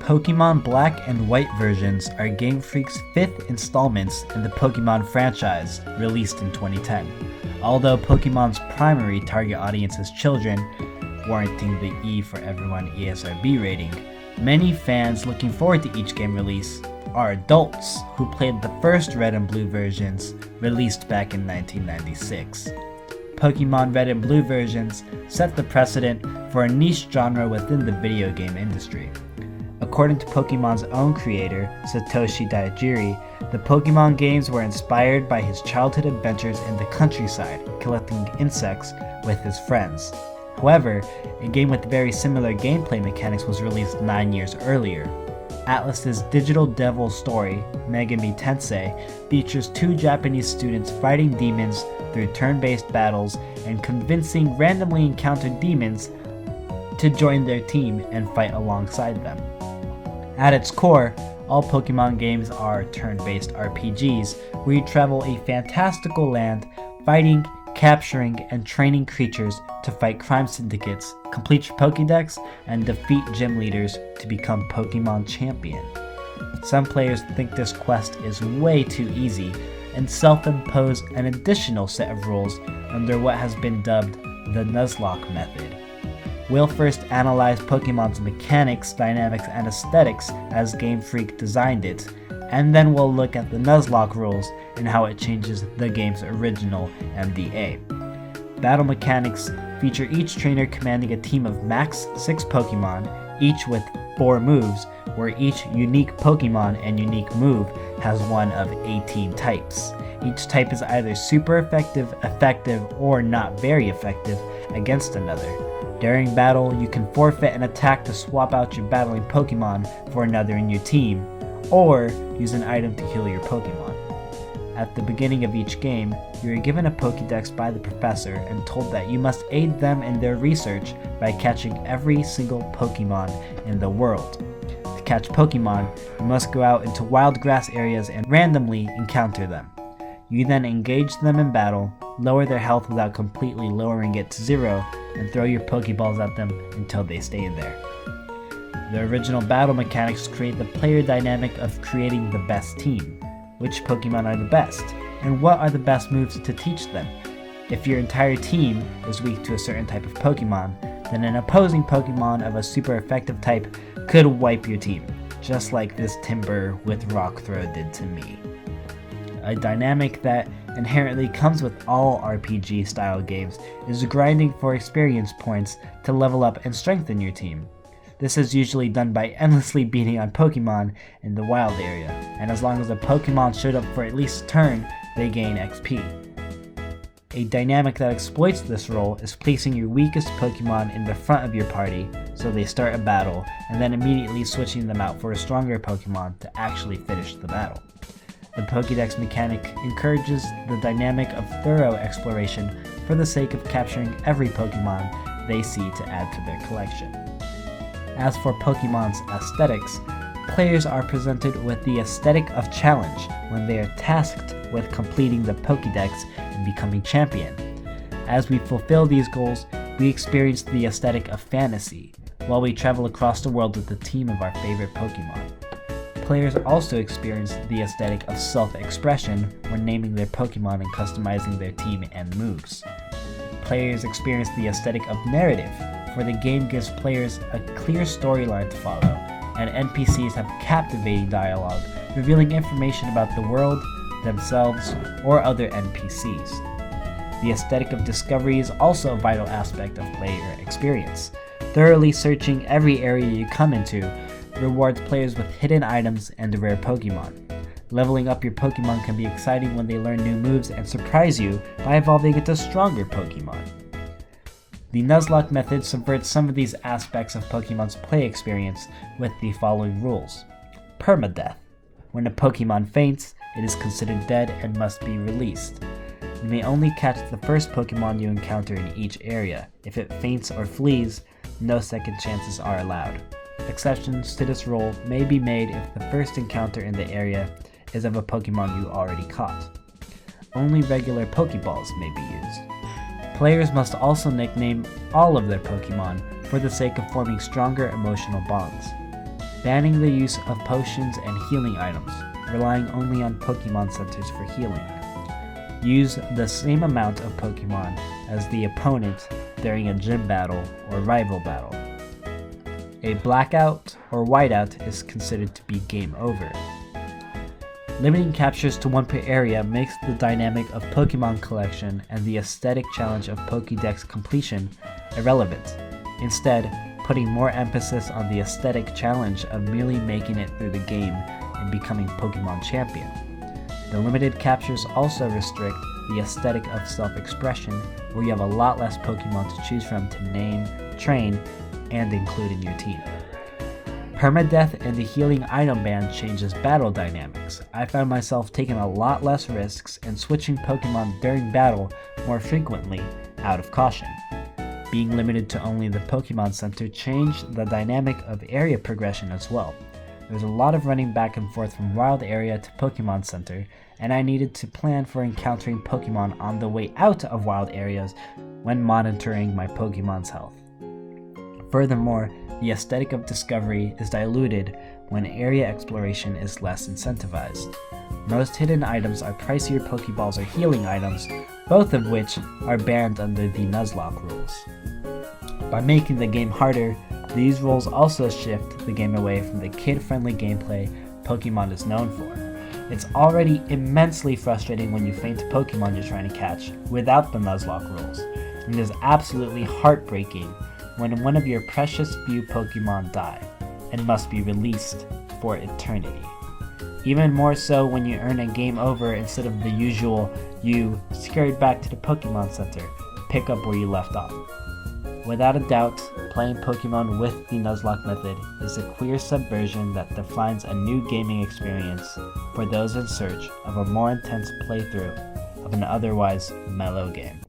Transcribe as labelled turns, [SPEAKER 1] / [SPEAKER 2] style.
[SPEAKER 1] Pokemon Black and White versions are Game Freak's 5th installments in the Pokemon franchise, released in 2010. Although Pokemon's primary target audience is children, warranting the E for Everyone ESRB rating, many fans looking forward to each game release are adults who played the first Red and Blue versions, released back in 1996. Pokemon Red and Blue versions set the precedent for a niche genre within the video game industry. According to Pokemon's own creator, Satoshi Tajiri, the Pokemon games were inspired by his childhood adventures in the countryside, collecting insects with his friends. However, a game with very similar gameplay mechanics was released 9 years earlier. Atlus's Digital Devil story, Megami Tensei, features 2 Japanese students fighting demons through turn-based battles and convincing randomly encountered demons to join their team and fight alongside them. At its core, all Pokemon games are turn-based RPGs where you travel a fantastical land, fighting, capturing, and training creatures to fight crime syndicates, complete your Pokédex, and defeat gym leaders to become Pokemon champion. Some players think this quest is way too easy and self-impose an additional set of rules under what has been dubbed the Nuzlocke method. We'll first analyze Pokemon's mechanics, dynamics, and aesthetics as Game Freak designed it, and then we'll look at the Nuzlocke rules and how it changes the game's original MDA. Battle mechanics feature each trainer commanding a team of max 6 Pokemon, each with 4 moves, where each unique Pokemon and unique move has one of 18 types. Each type is either super effective, or not very effective against another. During battle, you can forfeit an attack to swap out your battling Pokemon for another in your team, or use an item to heal your Pokemon. At the beginning of each game, you are given a Pokédex by the professor and told that you must aid them in their research by catching every single Pokemon in the world. To catch Pokemon, you must go out into wild grass areas and randomly encounter them. You then engage them in battle, lower their health without completely lowering it to 0, and throw your Pokeballs at them until they stay in there. The original battle mechanics create the player dynamic of creating the best team. Which Pokemon are the best, and what are the best moves to teach them? If your entire team is weak to a certain type of Pokemon, then an opposing Pokemon of a super effective type could wipe your team, just like this Timber with Rock Throw did to me. A dynamic that inherently comes with all RPG style games is grinding for experience points to level up and strengthen your team. This is usually done by endlessly beating on Pokemon in the wild area, and as long as a Pokemon showed up for at least a turn, they gain XP. A dynamic that exploits this role is placing your weakest Pokemon in the front of your party so they start a battle, and then immediately switching them out for a stronger Pokemon to actually finish the battle. The Pokédex mechanic encourages the dynamic of thorough exploration for the sake of capturing every Pokemon they see to add to their collection. As for Pokemon's aesthetics, players are presented with the aesthetic of challenge when they are tasked with completing the Pokédex and becoming champion. As we fulfill these goals, we experience the aesthetic of fantasy, while we travel across the world with a team of our favorite Pokemon. Players also experience the aesthetic of self-expression when naming their Pokemon and customizing their team and moves. Players experience the aesthetic of narrative, where the game gives players a clear storyline to follow, and NPCs have captivating dialogue, revealing information about the world, themselves, or other NPCs. The aesthetic of discovery is also a vital aspect of player experience. Thoroughly searching every area you come into rewards players with hidden items and rare Pokemon. Leveling up your Pokemon can be exciting when they learn new moves and surprise you by evolving into stronger Pokemon. The Nuzlocke method subverts some of these aspects of Pokemon's play experience with the following rules. Permadeath. When a Pokemon faints, it is considered dead and must be released. You may only catch the first Pokemon you encounter in each area. If it faints or flees, no second chances are allowed. Exceptions to this rule may be made if the first encounter in the area is of a Pokemon you already caught. Only regular Pokeballs may be used. Players must also nickname all of their Pokemon for the sake of forming stronger emotional bonds. banning the use of potions and healing items, relying only on Pokemon centers for healing. Use the same amount of Pokemon as the opponent during a gym battle or rival battle. A blackout or whiteout is considered to be game over. Limiting captures to one per area makes the dynamic of Pokemon collection and the aesthetic challenge of Pokédex completion irrelevant, instead putting more emphasis on the aesthetic challenge of merely making it through the game and becoming Pokemon champion. The limited captures also restrict the aesthetic of self-expression, where you have a lot less Pokemon to choose from to name, train, and include in your team. Permadeath and the healing item ban changes battle dynamics. I found myself taking a lot less risks and switching Pokemon during battle more frequently out of caution. Being limited to only the Pokemon Center changed the dynamic of area progression as well. There was a lot of running back and forth from Wild Area to Pokemon Center, and I needed to plan for encountering Pokemon on the way out of Wild Areas when monitoring my Pokemon's health. Furthermore, the aesthetic of discovery is diluted when area exploration is less incentivized. Most hidden items are pricier Pokeballs or healing items, both of which are banned under the Nuzlocke rules. By making the game harder, these rules also shift the game away from the kid-friendly gameplay Pokemon is known for. It's already immensely frustrating when you faint a Pokemon you're trying to catch without the Nuzlocke rules, and it is absolutely heartbreaking when one of your precious few Pokemon die and must be released for eternity. Even more so when you earn a game over instead of the usual you scurried back to the Pokemon Center, pick up where you left off. Without a doubt, playing Pokemon with the Nuzlocke method is a queer subversion that defines a new gaming experience for those in search of a more intense playthrough of an otherwise mellow game.